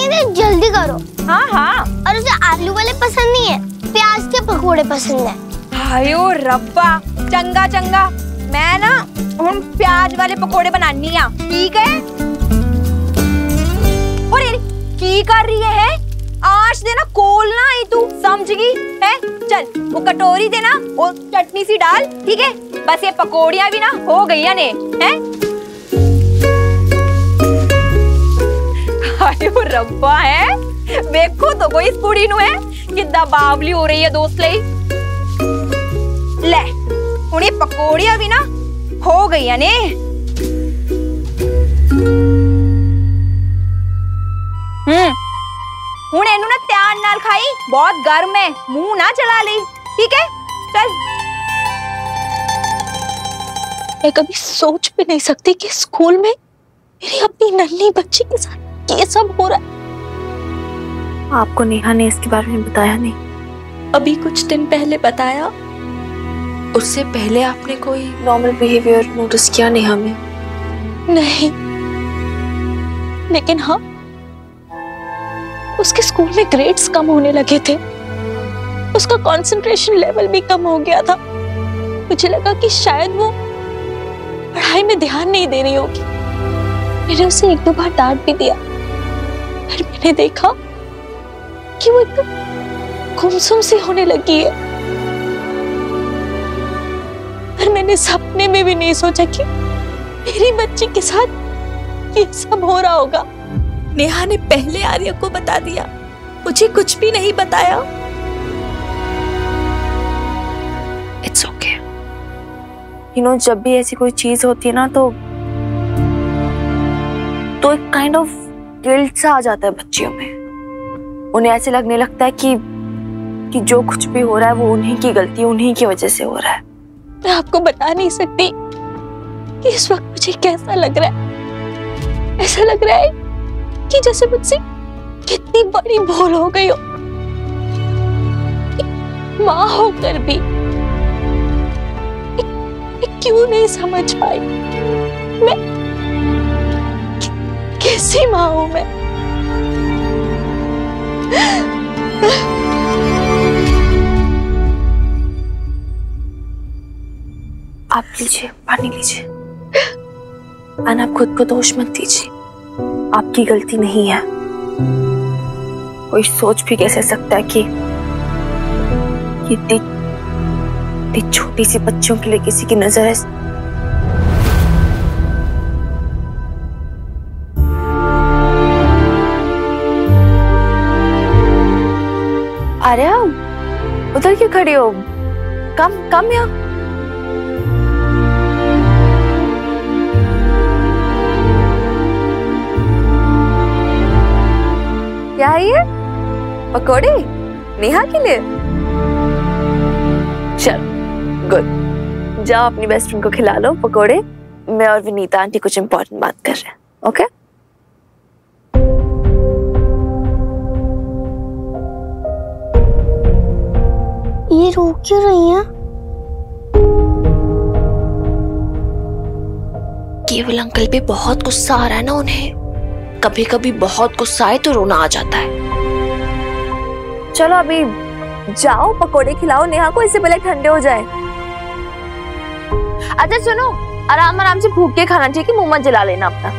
नहीं है, जल्दी करो। हाँ हाँ। और उसे आलू वाले पसंद नहीं है, प्याज के पकोड़े पसंद है। हायो रब्बा, चंगा चंगा, मैं ना हम प्याज वाले पकोड़े बनानी आ, ठीक है? और की कर रही है? आज देना कोल ना आई तू, समझगी है? चल वो कटोरी देना और चटनी सी डाल, ठीक है? बस ये पकोड़ियां भी ना हो गई ने, हैं? हायो रब्बा है, देखो तो कोई इस कुड़ी नु है कितना बावली हो रही है दोस्त ले। ले उन्हें पकोड़ियां भी ना हो गई ने। हुण एनू ना ध्यान नाल खाई, बहुत गर्म है, मुंह ना चला ली, ठीक है? चल। मैं कभी सोच भी नहीं सकती कि स्कूल में मेरी अपनी नन्ही बच्ची के साथ ये सब हो रहा है। आपको नेहा ने इसके बारे में बताया नहीं? अभी कुछ दिन पहले बताया। उससे पहले आपने कोई नॉर्मल बिहेवियर नोटिस किया नेहा में? नहीं, लेकिन हाँ, उसके स्कूल में ग्रेड्स कम होने लगे थे, उसका कंसंट्रेशन लेवल भी कम हो गया था। मुझे लगा कि शायद वो पढ़ाई में ध्यान नहीं दे रही होगी। मैंने उसे एक दो बार डांट भी दिया, फिर मैंने देखा कि वो एकदम गुमसुम सी होने लगी है। पर मैंने सपने में भी नहीं सोचा कि मेरी बच्ची के साथ ये सब हो रहा होगा। नेहा ने पहले आर्या को बता दिया, मुझे कुछ भी नहीं बताया। It's okay. यू नो, जब भी ऐसी कोई चीज होती है ना तो एक काइंड ऑफ गिल्ट सा आ जाता है बच्चियों में। उन्हें ऐसे लगने लगता है कि जो कुछ भी हो रहा है वो उन्हीं की गलती, उन्हीं की वजह से हो रहा है। मैं आपको बता नहीं सकती कि इस वक्त मुझे कैसा लग रहा है। ऐसा लग रहा है कि जैसे मुझसे कितनी बड़ी भूल हो गई हो। माँ होकर भी मैं क्यों नहीं समझ पाई मैं कैसी माँ हूं मैं। आप लीजिए, पानी लीजिए। आप खुद को दोष मत दीजिए, आपकी गलती नहीं है। कोई सोच भी कैसे सकता है कि इतनी छोटी सी बच्चों के लिए किसी की नजर है। आर्या, उधर क्यों खड़ी हो? कम यहाँ। क्या है ये? पकोड़े नेहा के लिए? चल गुड, जाओ अपनी बेस्ट फ्रेंड को खिला लो पकोड़े। मैं और विनीता आंटी कुछ इम्पोर्टेंट बात कर रहे हैं, ओके? ये रो क्यों रही है? केवल अंकल पे बहुत गुस्सा आ रहा है ना उन्हें। कभी कभी बहुत गुस्सा आए तो रोना आ जाता है। चलो अभी जाओ पकोड़े खिलाओ नेहा को, इससे पहले ठंडे हो जाए। अच्छा सुनो, आराम आराम से भूख के खाना, ठीक है? मुंह मत जला लेना अपना।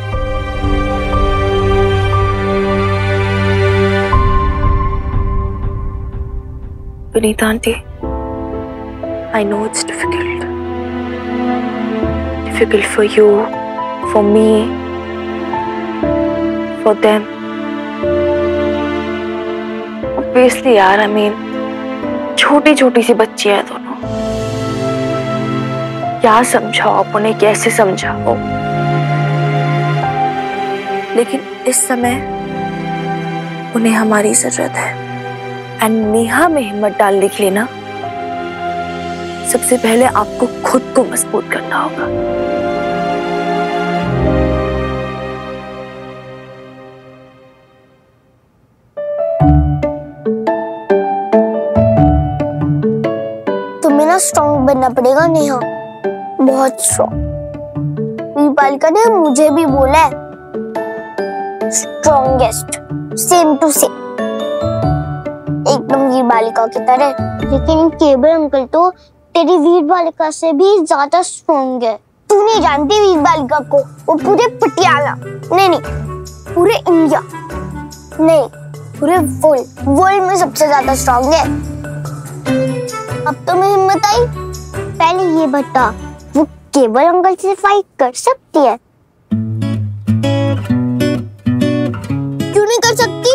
Vinita aunty, I know it's difficult for you, for me, for them. Obviously यार, I mean, छोटी छोटी सी बच्चियां हैं दोनों। क्या समझाओ आप उन्हें, कैसे समझाओ? लेकिन इस समय उन्हें हमारी जरूरत है। एंड नेहा में हिम्मत डालने के लिए ना सबसे पहले आपको खुद को मजबूत करना होगा। तुम्हें ना स्ट्रॉन्ग बनना पड़ेगा नेहा, बहुत स्ट्रॉन्ग। बालिका ने मुझे भी बोला है स्ट्रॉन्गेस्ट। सेम टू सेम, एकदम वीर बालिका की तरह। लेकिन केवल अंकल तो तेरी वीर बालिका से भी ज्यादा स्ट्रॉन्ग है। तू नहीं जानती वीर बालिका को, वो पूरे पटियाला नहीं पूरे इंडिया नहीं पूरे वर्ल्ड में सबसे ज्यादा स्ट्रॉन्ग है। अब तो मैं हिम्मत आई। पहले ये बता, वो केवल अंकल से फाइट कर सकती है? क्यों नहीं कर सकती?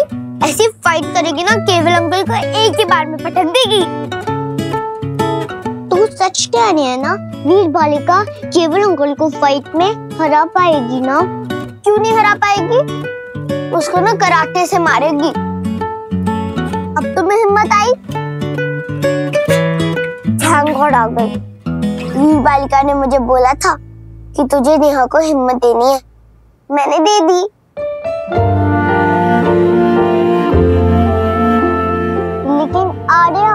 ऐसी फाइट करेगी ना, केवल अंकल को एक ही बार में पटक देगी। तो सच कह रही है ना, वीर बालिका केवल अंकल को फाइट में हरा पाएगी ना? क्यों नहीं हरा पाएगी? उसको ना कराटे से मारेगी। अब तो मैं हिम्मत आई। थैंक गॉड आ गई। वीर बालिका ने मुझे बोला था कि तुझे नेहा को हिम्मत देनी है, मैंने दे दी। लेकिन आर्या,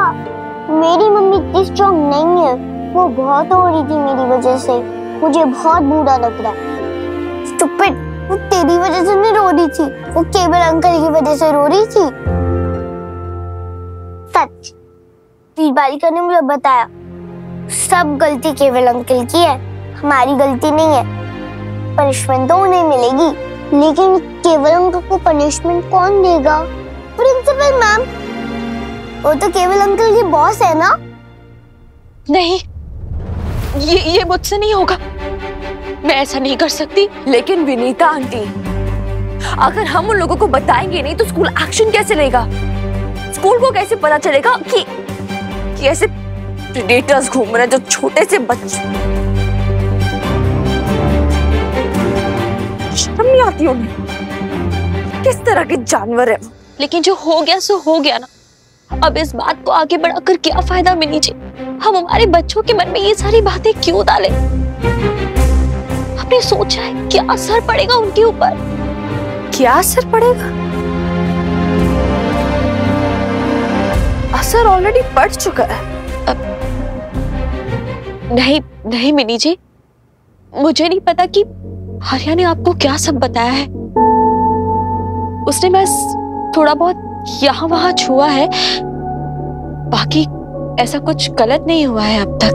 मेरी मम्मी इतनी स्ट्रॉन्ग नहीं है। वो बहुत रो रही थी मेरी वजह से, मुझे बहुत बुरा लग रहा है। स्टूपिड, वो तेरी वजह से नहीं रो रही थी, वो केवल अंकल की वजह से रो रही थी। सच, वीर बालिका ने मुझे बताया सब गलती केवल अंकल की है, हमारी गलती नहीं है। पनिशमेंट तो उन्हें मिलेगी, लेकिन केवल अंकल को पनिशमेंट कौन देगा? Principal ma'am. वो तो केवल अंकल की बॉस है ना? नहीं, ये मुझसे नहीं होगा, मैं ऐसा नहीं कर सकती। लेकिन विनीता आंटी, अगर हम उन लोगों को बताएंगे नहीं तो स्कूल एक्शन कैसे लेगा? स्कूल को कैसे पता चलेगा कि ऐसे प्रेडेटर्स घूम रहे हैं जो छोटे से बच्चे? शर्म नहीं आती उन्हें? किस तरह के जानवर है? लेकिन जो हो गया सो हो गया ना। अब इस बात को आगे बढ़ाकर क्या फायदा मिनी जी? हम हमारे बच्चों के मन में ये सारी बातें क्यों डालें? आपने सोचा है क्या असर पड़ेगा उनके ऊपर? क्या असर पड़ेगा? असर ऑलरेडी पड़ चुका है। नहीं मिनी जी, मुझे नहीं पता कि आर्या ने आपको क्या सब बताया है। उसने बस थोड़ा बहुत यहाँ वहां छुआ है, बाकी ऐसा कुछ गलत नहीं हुआ है अब तक।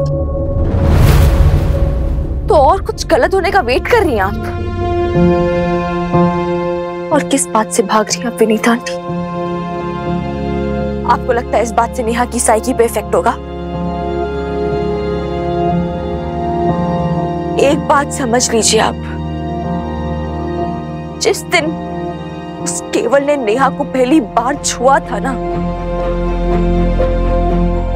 तो और कुछ गलत होने का वेट कर रही हैं आप? और किस बात से भाग रही हैं आप विनीता आंटी? आपको लगता है इस बात से नेहा की साइकी पे इफेक्ट होगा? एक बात समझ लीजिए आप, जिस दिन उस केवल ने नेहा को पहली बार छुआ था ना,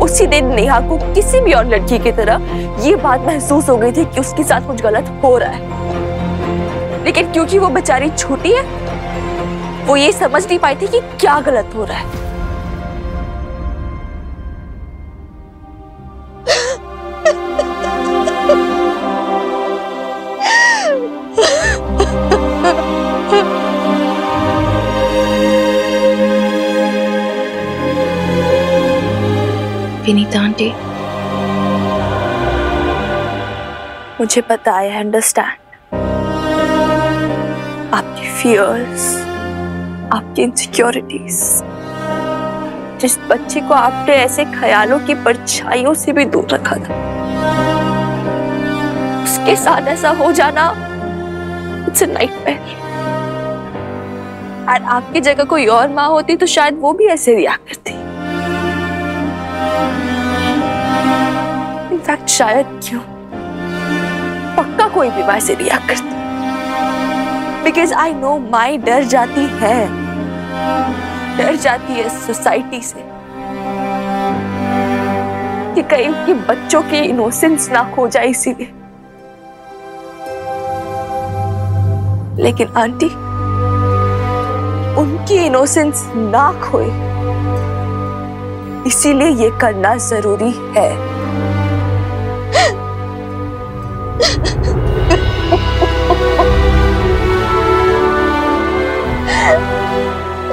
उसी दिन नेहा को किसी भी और लड़की की तरह ये बात महसूस हो गई थी कि उसके साथ कुछ गलत हो रहा है। लेकिन क्योंकि वो बेचारी छोटी है, वो ये समझ नहीं पाई थी कि क्या गलत हो रहा है। विनीता आंटी, मुझे पता है, अंडरस्टैंड आपकी फियर्स, आपकी इनसिक्योरिटीज। जिस बच्चे को आपने ऐसे ख्यालों की परछाइयों से भी दूर रखा था, उसके साथ ऐसा हो जाना इट्स अ नाइटमेयर। और आपकी जगह कोई और माँ होती तो शायद वो भी ऐसे रिएक्ट करती। इनफैक्ट शायद क्यों, पक्का कोई भी माँ ऐसे रिएक्ट करती। बिकॉज आई नो माँ डर जाती है सोसाइटी से कि कहीं उनके बच्चों की इनोसेंस ना खो जाए, इसीलिए। लेकिन आंटी, उनकी इनोसेंस ना खोए, इसीलिए ये करना जरूरी है।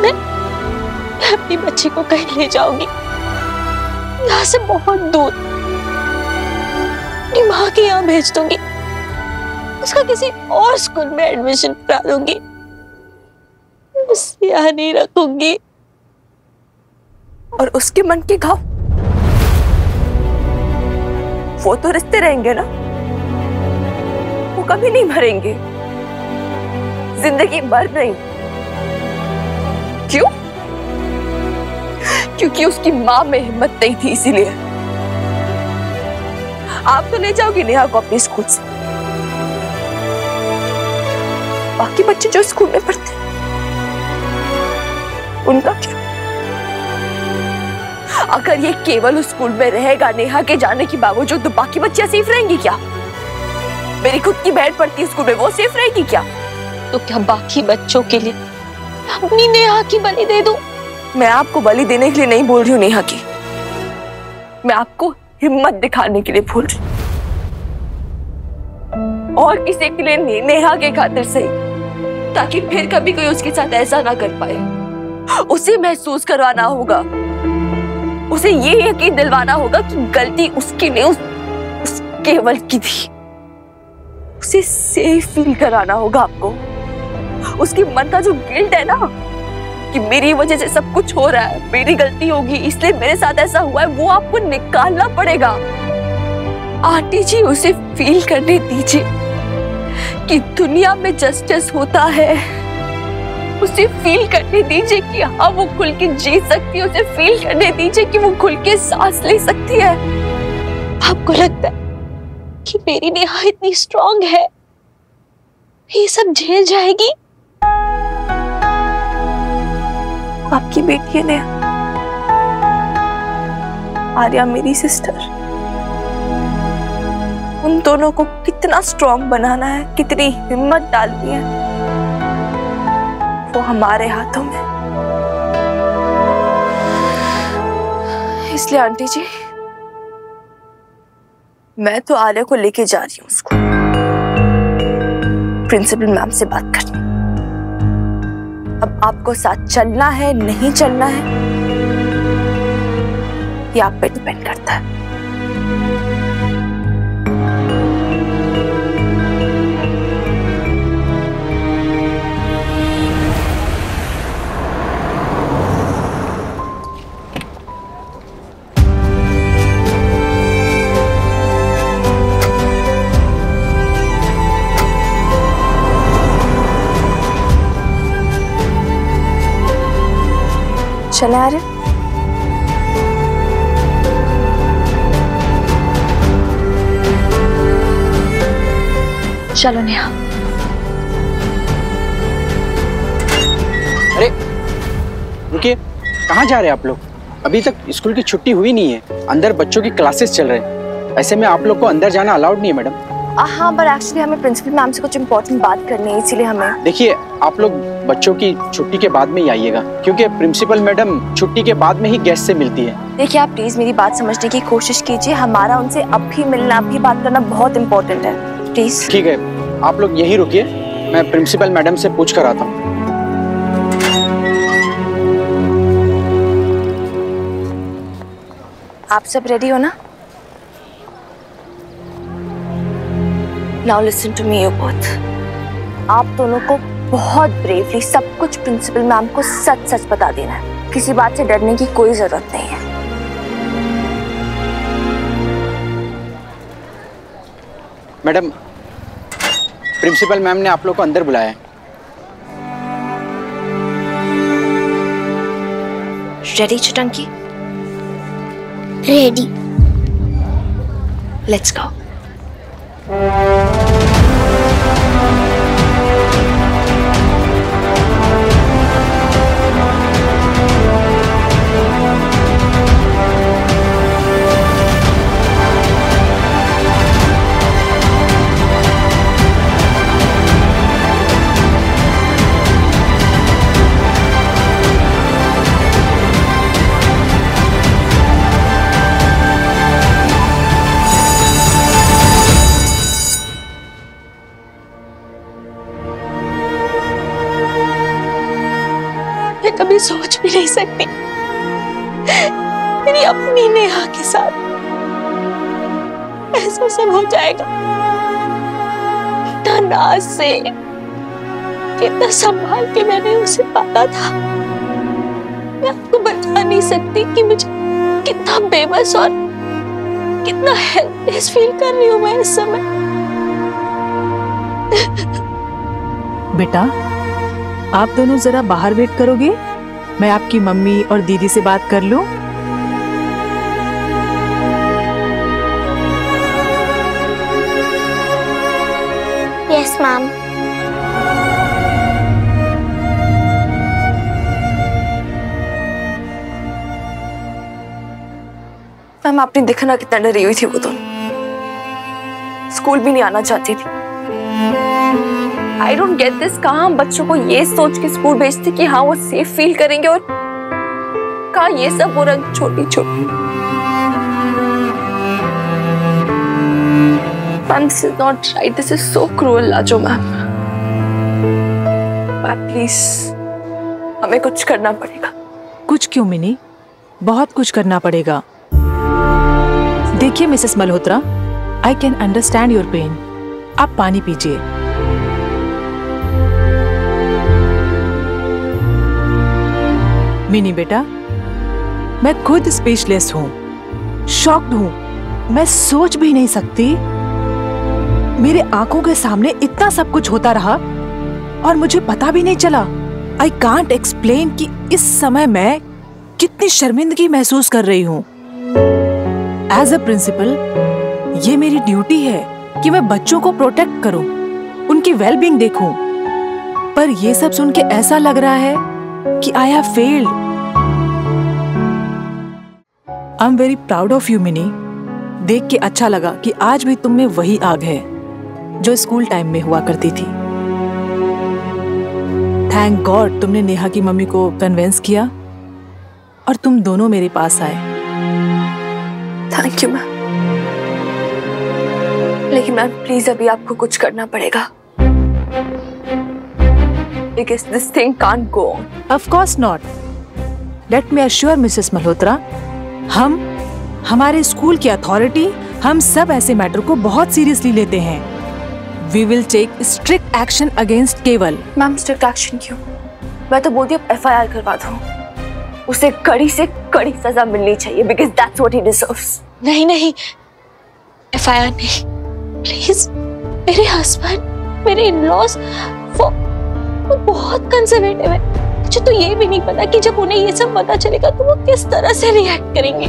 मैं अपनी बच्ची को कहीं ले जाऊंगी, यहाँ से बहुत दूर, अपनी माँ के यहाँ भेज दूंगी, उसका किसी और स्कूल में एडमिशन करा दूंगी। उसे यहाँ नहीं रखूंगी। और उसके मन के घाव, वो तो रिश्ते रहेंगे ना, वो कभी नहीं भरेंगे, जिंदगी भर नहीं। क्यों? क्योंकि उसकी माँ में हिम्मत नहीं थी, इसीलिए। आप तो ले जाओगी नेहा को अपने स्कूल से, बाकी बच्चे जो स्कूल में पढ़ते उनका क्या? अगर ये केवल उस स्कूल में रहेगा नेहा के जाने के बावजूद, तो बाकी बच्चे सेफ रहेंगी क्या? मेरी खुद की बहन पढ़ती है स्कूल में, वो सेफ रहेगी क्या? तो क्या बाकी बच्चों के लिए अपनी नेहा की बलि दे दूं? मैं आपको बलि देने के लिए नहीं बोल रही हूँ नेहा की, मैं आपको हिम्मत दिखाने के लिए बोल रही हूँ। और किसी के लिए नहीं, नेहा के खातिर सही, ताकि फिर कभी कोई उसके साथ ऐसा ना कर पाए। उसे महसूस करवाना होगा, उसे ये यकीन दिलवाना होगा कि गलती उसकी नहीं, उस केवल की थी। उसे सेफ फील कराना होगा आपको। उसके मन का जो गिल्ट है ना कि मेरी वजह से सब कुछ हो रहा है, मेरी गलती होगी इसलिए मेरे साथ ऐसा हुआ है, वो आपको निकालना पड़ेगा। आंटी जी, उसे फील करने दीजिए कि दुनिया में जस्टिस होता है। उसे फील करने दीजिए कि हाँ, वो खुल के जी सकती है। उसे फील करने दीजिए कि वो खुल के सांस ले सकती है। आपको लगता है कि मेरी नेहा इतनी स्ट्रांग है, ये सब झेल जाएगी? आपकी बेटी है नेहा, आर्या मेरी सिस्टर। उन दोनों को कितना स्ट्रांग बनाना है, कितनी हिम्मत डालनी है, वो हमारे हाथों में। इसलिए आंटी जी, मैं तो आर्या को लेके जा रही हूँ स्कूल, प्रिंसिपल मैम से बात करनी। अब आपको साथ चलना है नहीं चलना है, ये आप पे डिपेंड करता है। चले आ रहे? चलो नेहा। अरे रुकिए, कहाँ जा रहे हैं आप लोग? अभी तक स्कूल की छुट्टी हुई नहीं है, अंदर बच्चों की क्लासेस चल रहे हैं। ऐसे में आप लोग को अंदर जाना अलाउड नहीं है मैडम। हाँ, पर एक्चुअली हमें प्रिंसिपल मैम से कुछ इम्पोर्टेंट बात करनी है, इसीलिए हमें। देखिए, आप लोग बच्चों की छुट्टी के बाद में ही आइएगा, क्योंकि प्रिंसिपल मैडम छुट्टी के बाद में ही गेस्ट से मिलती है। देखिए, आप प्लीज मेरी बात समझने की कोशिश कीजिए। हमारा उनसे अभी मिलना, अभी बात करना बहुत इम्पोर्टेंट है, प्लीज। ठीक है, आप लोग यहीं रुकिए, मैं प्रिंसिपल मैडम से पूछ कर आता हूँ। आप सब रेडी हो ना? Now listen to me, you both. आप दोनों को बहुत ब्रेवली सब कुछ प्रिंसिपल मैम को सच सच बता देना है। किसी बात से डरने की कोई जरूरत नहीं है। मैडम, प्रिंसिपल मैम ने आप लोग को अंदर बुलाया है। रेडी चटंकी? रेडी। Let's go. कभी सोच भी नहीं सकती मेरी अपनी नेहा के साथ ऐसा सब हो जाएगा। इतना नाज से, कितना संभाल के मैंने उसे पाला था। मैं आपको बता नहीं सकती कि मुझे कितना बेबस और कितना हेल्पलेस फील कर रही हूँ मैं इस समय। बेटा, आप दोनों जरा बाहर वेट करोगे? मैं आपकी मम्मी और दीदी से बात कर लूं? Yes ma'am. मैम, आपने देखा ना कितना डरी हुई थी वो तो। स्कूल भी नहीं आना चाहती थी। आई डोंट गेट दिस, कहाँ हम बच्चों को ये सोच के स्कूल भेजते कि हाँ वो सेफ फील करेंगे, और कहाँ ये सब हो रहा छोटी छोटी। Ma'am, this is not right, this is so cruel Lajo ma'am. Please हमें कुछ करना पड़ेगा। कुछ क्यों मिनी, बहुत कुछ करना पड़ेगा। देखिए Mrs Malhotra, I can understand your pain. आप पानी पीजिए। मिनी बेटा, मैं खुद स्पीचलेस हूँ, शॉक्ड हूँ। मैं सोच भी नहीं सकती, मेरे आंखों के सामने इतना सब कुछ होता रहा और मुझे पता भी नहीं चला। आई कांट एक्सप्लेन कि इस समय मैं कितनी शर्मिंदगी महसूस कर रही हूँ। एज अ प्रिंसिपल, ये मेरी ड्यूटी है कि मैं बच्चों को प्रोटेक्ट करूं, उनकी वेलबींग देखूं। पर ये सब सुन के ऐसा लग रहा है कि I have failed. I am very proud of you mini. देख के अच्छा लगा कि आज भी तुम में वही आग है जो स्कूल टाइम में हुआ करती थी। थैंक गॉड तुमने नेहा की मम्मी को कन्विंस किया और तुम दोनों मेरे पास आए। Thank you ma'am. लेकिन मैम प्लीज अभी आपको कुछ करना पड़ेगा, because this thing can't go on. Of course not. Let me assure Mrs. Malhotra, हमारे स्कूल की अथॉरिटी, हम सब ऐसे मैटर को बहुत सीरियसली लेते हैं। We will take strict action against केवल। मैम स्ट्रिक्ट एक्शन क्यों? मैं तो बोलती हूँ FIR करवा दो, उसे कड़ी से कड़ी सजा मिलनी चाहिए, because that's what he deserves. नहीं नहीं, FIR नहीं, प्लीज। मेरे हस्बैंड, मेरे इन-लॉज, वो बहुत कंजर्वेटिव है। मुझे तो ये भी नहीं पता कि जब उन्हें ये सब पता चलेगा तो वो किस तरह से रिएक्ट करेंगे।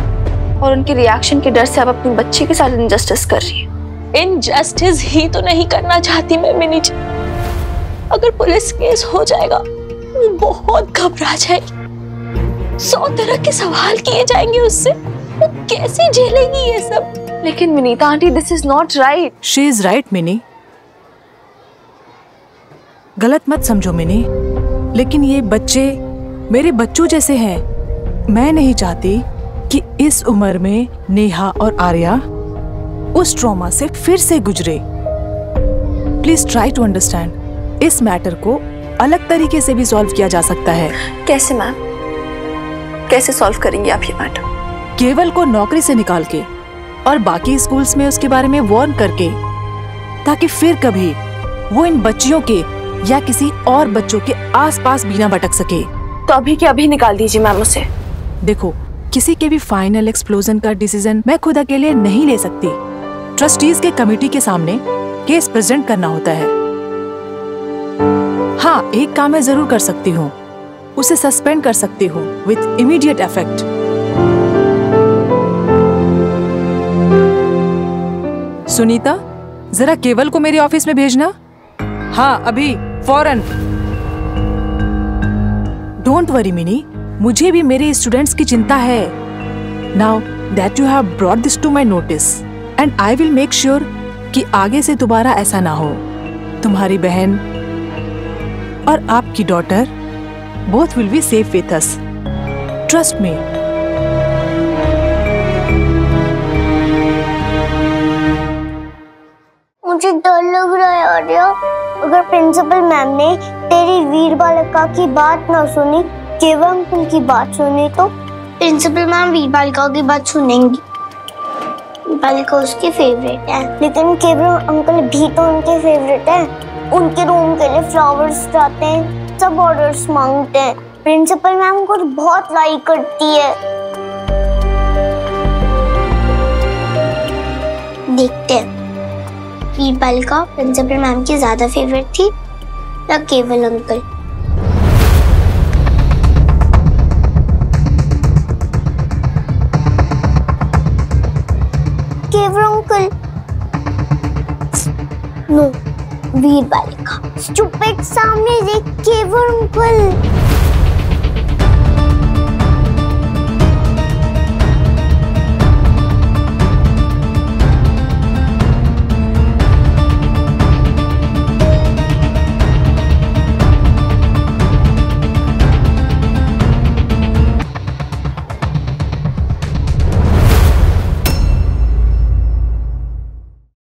और उनके रिएक्शन के डर से आप अपनी बच्ची के साथ इनजस्टिस कर रही है। इनजस्टिस ही तो नहीं करना चाहती मैं मिनी जी। अगर पुलिस केस हो जाएगा वो बहुत घबरा जाएगी, 100 तरह के सवाल किए जाएंगे उससे, वो कैसे झेलेगी ये सब। लेकिन Vinita aunty, this is not right. She is right mini, गलत मत समझो मिनी, लेकिन ये बच्चे मेरे बच्चों जैसे हैं। मैं नहीं चाहती कि इस उम्र में नेहा और आर्या उस ट्रॉमा से फिर से गुजरे। प्लीज ट्राई टू अंडरस्टैंड, इस मैटर को अलग तरीके से भी सॉल्व किया जा सकता है। कैसे मैम, कैसे सॉल्व करेंगे आप ये मैटर? केवल को नौकरी से निकाल के और बाकी स्कूल्स में उसके बारे में वार्न करके, ताकि फिर कभी वो इन बच्चियों के या किसी और बच्चों के आसपास भी ना भटक सके। तो अभी के अभी निकाल दीजिए मैम उसे। देखो, किसी के भी फाइनल एक्सप्लोजन का डिसीजन मैं खुद अकेले नहीं ले सकती। ट्रस्टीज के कमेटी के सामने केस प्रेजेंट करना होता है। हाँ, एक काम मैं जरूर कर सकती हूँ, उसे सस्पेंड कर सकती हूँ विद इमीडिएट इफेक्ट। सुनीता, जरा केवल को मेरे ऑफिस में भेजना। हाँ, अभी फौरन। डोंट वरी मिनी, मुझे भी मेरे स्टूडेंट्स की चिंता है। Now that you have brought this to my notice and I will make sure कि आगे से दोबारा ऐसा ना हो। तुम्हारी बहन और आपकी daughter both will be safe with us, trust me. मुझे डर लग रहा है आर्या, अगर प्रिंसिपल मैम ने तेरी वीर बालिका की बात ना सुनी, केवल अंकल की बात सुनी, तो प्रिंसिपल मैम वीर बालिका की बात सुनेंगी। वीर बालिका उसकी फेवरेट है, लेकिन केवल अंकल भी तो उनके फेवरेट है। उनके रूम के लिए फ्लावर्स जाते हैं, सब ऑर्डर्स मांगते हैं। प्रिंसिपल मैम उनको बहुत लाइक करती है। देखते हैं वीरबल का प्रिंसिपल मैम की ज्यादा फेवरेट थी या केवल अंकल। केवल अंकल नो, वीरबल का। स्टूपिड, सामने देख, केवल अंकल।